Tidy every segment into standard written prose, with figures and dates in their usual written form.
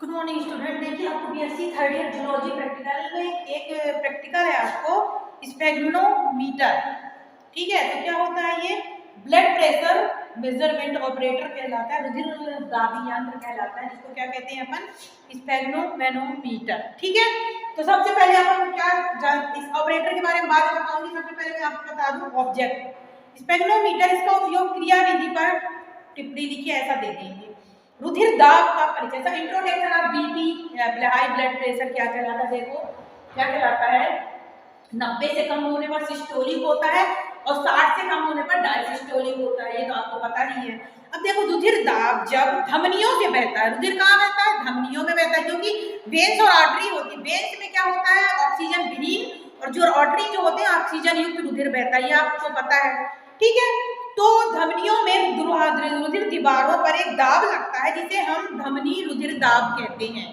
Good morning student. देखिए आपको BSc third year zoology practical में एक प्रैक्टिकल है आपको स्पेग्नोमीटर। ठीक है, तो क्या होता है ये ब्लड प्रेशर मेजरमेंट ऑपरेटर कहलाता है, रुधिर दाबी यंत्र कहलाता है, जिसको क्या कहते हैं अपन स्पेग्नोमेनोमीटर। ठीक है, तो सबसे पहले अपन क्या इस ऑपरेटर के बारे में बात बताऊंगी। सबसे पहले मैं आपको बता दूं ऑब्जेक्ट स्पेग्नोमीटर, इसका उपयोग क्रियाविधि पर टिप्पणी लिखिए ऐसा दे देंगे। रुधिर दाब का परिचय, सब introduction of BP high blood pressure क्या कहलाता है, देखो क्या कहलाता है 90 से कम होने पर सिस्टोलिक होता है और 60 से कम होने पर डायसिस्टोलिक होता है, ये तो आपको पता ही है। अब देखो रुधिर दाब जब धमनियों से बहता है, रुधिर कहाँ बहता है, धमनियों में बहता है, क्योंकि वेन्स और आर्टरी होती है। वेन्स में क्या होता है ऑक्सीजन विहीन और जो आर्टरी जो होते हैं ऑक्सीजन युक्त रुधिर बहता है, ये आपको पता है। ठीक है, तो धमनियों में रुधिर दीवारों पर एक दाब लगता है जिसे हम धमनी रुधिर दाब कहते हैं,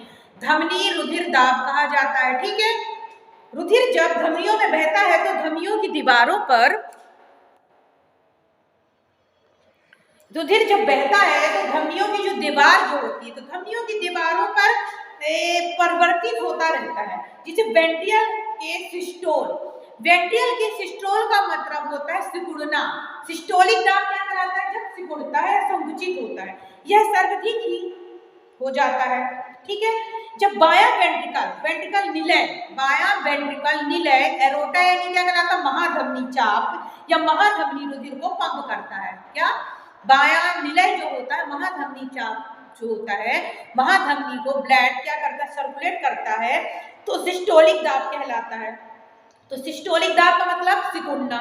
धमनी रुधिर दाब कहा जाता है। ठीक है, रुधिर जब धमनियों में बहता है तो धमनियों की दीवारों पर रुधिर जब बहता है तो धमनियों की जो दीवार जो होती है तो धमनियों की दीवारों पर परिवर्तित होता रहता है, जिसे वेंट्रियल के सिस्टोल। वेंट्रियल के सिस्टोल का मतलब होता है सिकुड़ना। सिस्टोलिक दाब क्या कहलाता है, जब सिकुड़ता है संकुचित होता है, यह सर्वाधिक ही हो जाता है। ठीक है, जब बाया वेंट्रिकल निलय, बाया वेंट्रिकल निलय एरोटा यानी क्या कहलाता है महाधमनी चाप या महाधमनी रुधिर को पंप करता है। क्या बाया निलय जो होता है महाधमनी चाप जो होता है महाधमनी को ब्लड क्या करता है सर्कुलेट करता है, तो सिस्टोलिक दाब कहलाता है। तो सिस्टोलिक दाब का मतलब सिकुड़ना।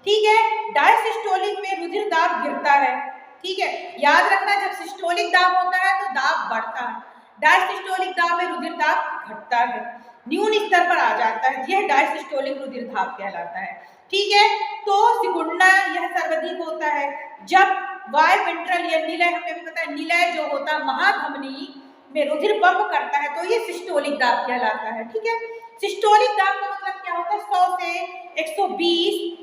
ठीक है, डायसिस्टोलिक में रुधिर दाब गिरता है। ठीक है, याद रखना जब सिस्टोलिक दाब होता है तो दाब बढ़ता है, डायसिस्टोलिक दाब में रुधिर दाब घटता है, न्यून स्तर पर आ जाता है, यह डायसिस्टोलिक रुधिर दाब कहलाता है। ठीक है, तो सिकुड़ना यह सर्वाधिक होता है जब वाय वेंट्रल या निलय, हमें भी पता है निलय जो होता है महाधमनी में रुधिर पंप करता है, तो ये सिस्टोलिक दाब कहलाता है। ठीक है, सिस्टोलिक दाब का मतलब क्या होता है 100 से 120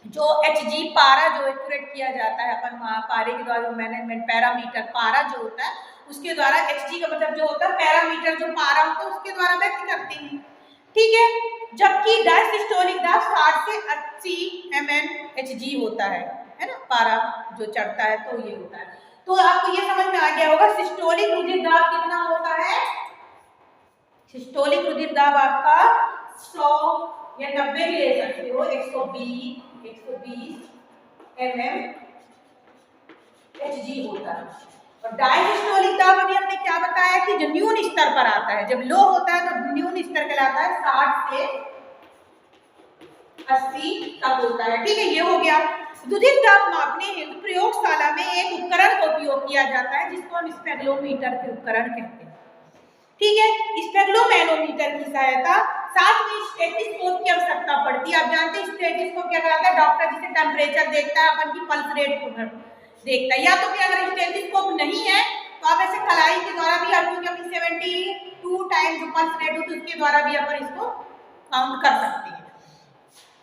जो Hg पारा जो एक्यूरेट किया जाता है अपन पारे के द्वारा, मैनेजमेंट पैरामीटर पारा जो होता है उसके द्वारा, Hg का मतलब जो होता है पैरामीटर जो पारा होता है उसके द्वारा व्यक्त करते हैं। ठीक है, जबकि डायसिस्टोलिक दाब 60 से 80 mn Hg होता है ना, पारा जो चढ़ता है तो ये होता है। तो आपको ये समझ में आ गया होगा सिस्टोलिक रुधिर दाब कितना होता है। सिस्टोलिक रुधिर दाब आपका 100 या 90 भी ले सकते हो, 120 mm Hg होता है। और डायसिस्टोलिक दाब अभी हमने क्या बताया कि जो न्यून स्तर पर आता है, जब लो होता है तो न्यून स्तर कहलाता है 60 से 80 तक होता है। ठीक है, ये हो गया। रुधिर दाब मापने हेतु प्रयोगशाला में एक उपकरण का उपयोग किया जाता है जिसको हम स्पेग्नोमीटर के उपकरण कहते हैं। ठीक है, स्पेग्नोमेनोमीटर की सहायता साथ में स्टेथोस्कोप की आवश्यकता पड़ती है। आप जानते हैं स्टेथोस्कोप क्या कहलाता है, डॉक्टर जिसे टेम्परेचर देखता है अपन की पल्स रेट को देखता है, या तो फिर अगर स्टेथोस्कोप नहीं है तो आप ऐसे कलाई के द्वारा भी क्योंकि अपनी 72 टाइम जो पल्स रेट होती है उसके द्वारा भी अपन इसको काउंट कर सकते हैं।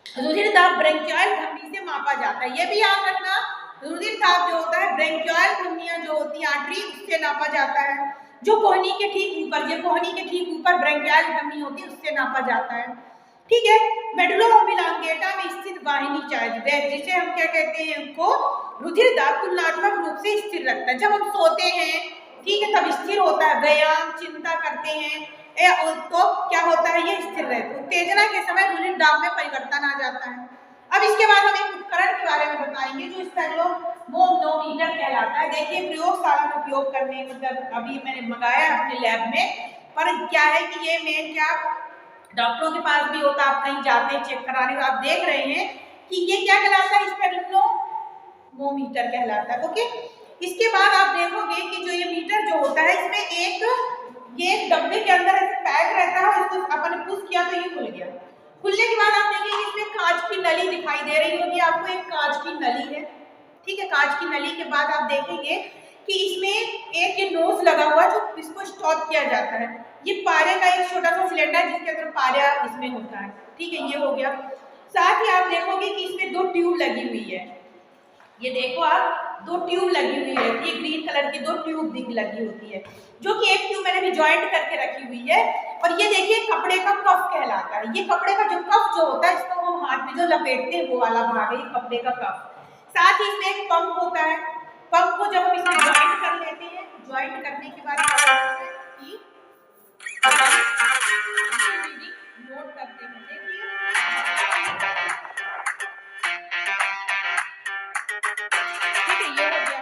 रुधिर दाब ब्रेंकियल धमनी से मापा जाता है, ये भी याद रखना रुधिर दाब जो होता है ब्रेंकियल धमनियां जो होती है आर्टरी उससे नापा जाता है, जो कोहनी के ठीक ऊपर, जो कोहनी के ठीक ऊपर ब्रेंकियल धमनी होती है उससे नापा जाता है। ठीक है, मेडुला ओब्लांगेटा में स्थित वाहिनी चार्ज जिसे हम क्या कहते हैं उनको रुधिर दाब तुलनात्मक रूप से स्थिर रखता है। जब हम सोते हैं ठीक है तब स्थिर होता है, व्यायाम चिंता करते हैं तो क्या होता है ये स्थिर रहता है, उत्तेजना के समय रुधिर दाब में परिवर्तन आ जाता है। अब इसके बाद हम एक उपकरण के बारे में बताएंगे जो स्पेग्नोमीटर कहलाता है। देखिए प्रयोगशाला में उपयोग करने मतलब अभी मैंने मंगाया अपने लैब में, पर क्या है कि ये मेन क्या डॉक्टरों के पास भी होता है, आप कहीं जाते हैं चेक कराने आप देख रहे हैं कि ये क्या कहलाता है स्पेग्नोमीटर कहलाता है। ओके, इसके बाद आप देखोगे कि जो ये मीटर जो होता है इसमें ये डब्बे के अंदर ऐसे पैक रहता है, इसको अपन पुश किया तो ये खुल गया। खुलने के बाद आप देखेंगे इसमें कांच की नली दिखाई दे रही होगी आपको, एक कांच की नली है। ठीक है, कांच की नली के बाद आप देखेंगे कि इसमें एक ये नोज लगा हुआ जो इसको स्टॉप किया जाता है, ये पारे का एक छोटा सा सिलेंडर जिसके अंदर पारा इसमें होता है। ठीक है, ये हो गया। साथ ही आप देखोगे कि इसमें 2 ट्यूब लगी हुई है, ये देखो आप दो ट्यूब लगी हुई रहती है, ग्रीन कलर की दो ट्यूब लगी होती है, जो कि एक ट्यूब मैंने भी ज्वाइंट करके रखी हुई है। और ये देखिए कपड़े का कफ कहलाता है। ये कपड़े का जो कफ जो होता है, इसको हम हाथ में जो लपेटते हैं वो वाला भाग है कपड़े का कफ। साथ ही इसमें एक पंप होता है। पंप को जब हम इसमें ज्वाइंट कर लेते हैं, ज्वाइंट करने के बाद नोट करते हैं। देखिए ठीक है, ये हो गया।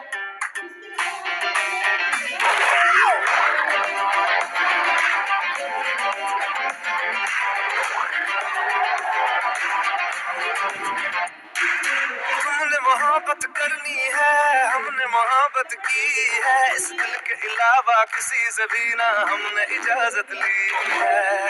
तुमने मोहब्बत करनी है, हमने मोहब्बत की है, इस दिल के अलावा किसी से भी ना हमने इजाजत ली है।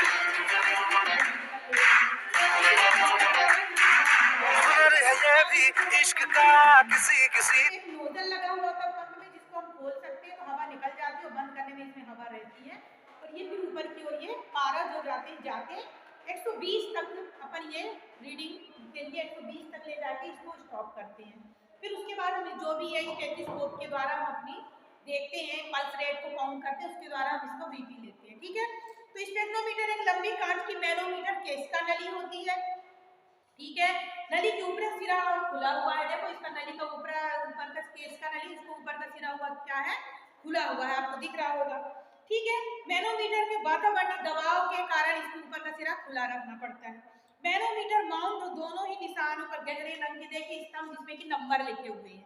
हुनर है ये भी इश्क का किसी किसी। एक नोजल लगा हुआ था पंप में, जिसको हम खोल सकते हैं तो हवा निकल जाती है, और बंद करने में इसमें हवा रहती है। और ये फिर ऊपर की ओर ये पारा जो जाके 120 तक अपन ये रीडिंग के लिए 120 तक ले जाके इसको स्टॉप करते हैं। फिर उसके बाद हमें जो भी है स्टेथोस्कोप के द्वारा हम अपनी देखते हैं, पल्स रेट को काउंट करते हैं, उसके द्वारा हम इसको बीपी लेते हैं। ठीक है, तो स्पेक्ट्रोमीटर एक लंबी कांच की मैनोमीटर केस का नली होती है। ठीक है, नली के ऊपर सिरा खुला हुआ है। देखो इसका नली का ऊपर का केस का नली, इसको ऊपर का सिरा हुआ क्या है, खुला हुआ है, आपको दिख रहा होगा। ठीक है, मैनोमीटर के वातावरणीय दबाव के कारण इसके ऊपर का सिरा खुला रखना पड़ता है। मैनोमीटर माउंट दोनों ही निशानों पर गहरे रंग के देखिए स्तंभ जिसमें कि नंबर लिखे हुए हैं।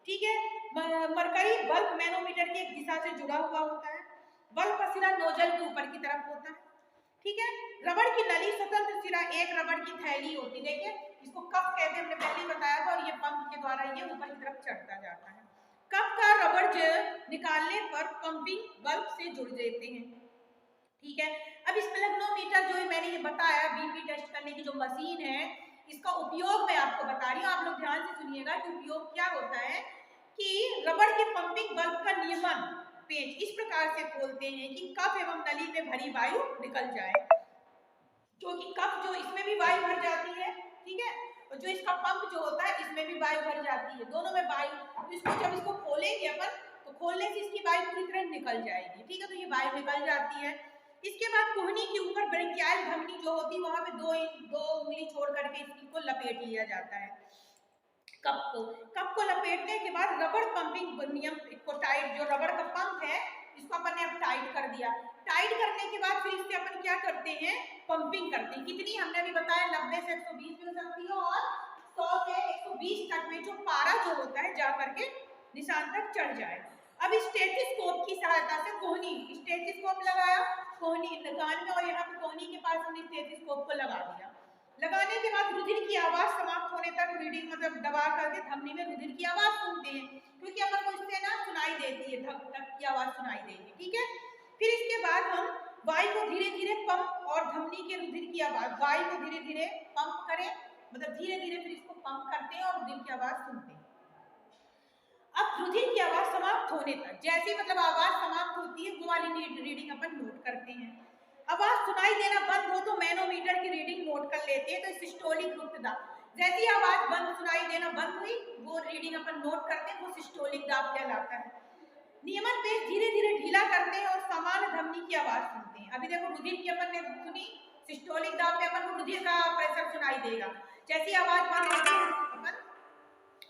ठीक है, मरकरी बल्ब मैनोमीटर की एक दिशा से जुड़ा हुआ होता है। बल्ब का सिरा नोजल के ऊपर की तरफ होता है। ठीक है, रबड़ की नली स्वतंत्र सिरा एक रबड़ की थैली होती है। देखिए इसको कप कहते हैं, हमने पहले ही बताया था, और ये पंप के द्वारा ये ऊपर की तरफ चढ़ता जाता है। कप का रबड़ निकालने पर पंपिंग बल्ब से जुड़ जाते हैं। ठीक है, अब स्पेक्ट्रोमीटर जो मैंने ये बताया बीपी टेस्ट करने की जो मशीन है, इसका उपयोग मैं आपको बता रही हूँ, आप लोग ध्यान से सुनिएगा कि उपयोग क्या होता है। कि रबड़ के पंपिंग बल्ब का नियमन पेच इस प्रकार से खोलते हैं कि कप एवं नली में भरी वायु निकल जाए, क्योंकि कप जो इसमें भी वायु भर जाती है। ठीक है, और जो इसका पंप जो होता है इसमें भी वायु भर जाती है, दोनों में वायु। तो इसको जब इसको खोलेंगे अपन, तो खोलने से इसकी वायु पूरी तरह निकल जाएगी। ठीक है, तो ये वायु निकल जाती है। इसके बाद कोहनी के ऊपर ब्रेकियाल धमनी जो होती है, वहां पे दो उंगली छोड़ करके इसको लपेट लिया जाता है। कप को लपेटने के बाद रबड़ पंपिंग नियम को टाइट, जो रबड़ का पंप है इसको अपन ने अब टाइट कर दिया। टाइट करने के बाद फिर इससे अपन क्या करते हैं, पंपिंग करते हैं। कितनी हमने अभी बताया 90 से 120 मिल सकती है, और 100 से 120 तक में जो पारा जो होता है जा करके निशान तक चढ़ जाए। अब स्टेथोस्कोप की सहायता से कोहनी, स्टेथोस्कोप लगाया कोहनी कान में, और यहाँ पे कोहनी के पास हमने स्टेथोस्कोप को लगा दिया। लगाने के बाद रुधिर की आवाज समाप्त होने तक रीडिंग मतलब दबा करके धमनी में रुधिर की आवाज सुनते हैं, क्योंकि अपन को इससे ना सुनाई देती है, धक धक की आवाज सुनाई देगी। ठीक है, फिर इसके बाद हम वायु को धीरे धीरे पंप, और धमनी के रुधिर की आवाज, वायु को धीरे धीरे पंप करें, मतलब धीरे धीरे फिर इसको पंप करते हैं और रुधिर की आवाज सुनते हैं। अब रुधिर की आवाज समाप्त होने तक, जैसे मतलब आवाज समाप्त होती है वो वाली रीडिंग अपन नोट करते हैं। आवाज सुनाई देना बंद हो तो मैनोमीटर की रीडिंग नोट कर लेते हैं। तो सिस्टोलिक रुक्त दाब, जैसी आवाज बंद सुनाई देना बंद हुई वो रीडिंग अपन नोट करते हैं, वो सिस्टोलिक दाब कहलाता है। नियमन पेश धीरे धीरे ढीला करते हैं और समान धमनी की आवाज सुनते हैं। अभी देखो रुधिर की अपन ने सुनी, सिस्टोलिक दाब में अपन को रुधिर का प्रेशर सुनाई देगा, जैसी आवाज बंद होती है अपन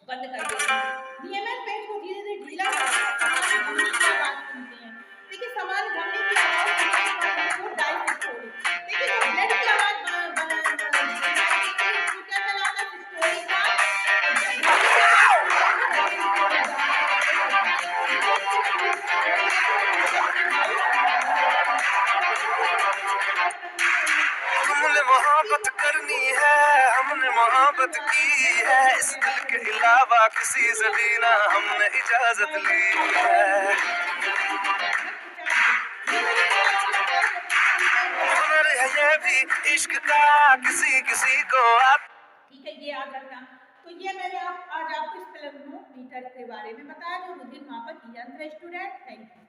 बंद कर देते हैं। नियमन पेश को धीरे धीरे ढीला करते हैं, समान धमनी की आवाज सुनते हैं। देखिए समान धमनी की आवाज वो डायसिस्टोलिक, देखिए जो ब्लड की आवाज क्या कहलाता है, सिस्टोलिक दाब। तुमने मोहब्बत करनी है, हमने मोहब्बत की है, इस दिल के अलावा किसी से भी ना हमने इजाजत ली है। हुनर है ये भी इश्क का किसी किसी को। ठीक है, ये याद रखना। तो ये मैंने आज आपको स्पेक्ट्रोमीटर के बारे में बताया, जो रुधिर मापक यंत्र है स्टूडेंट। Thank you.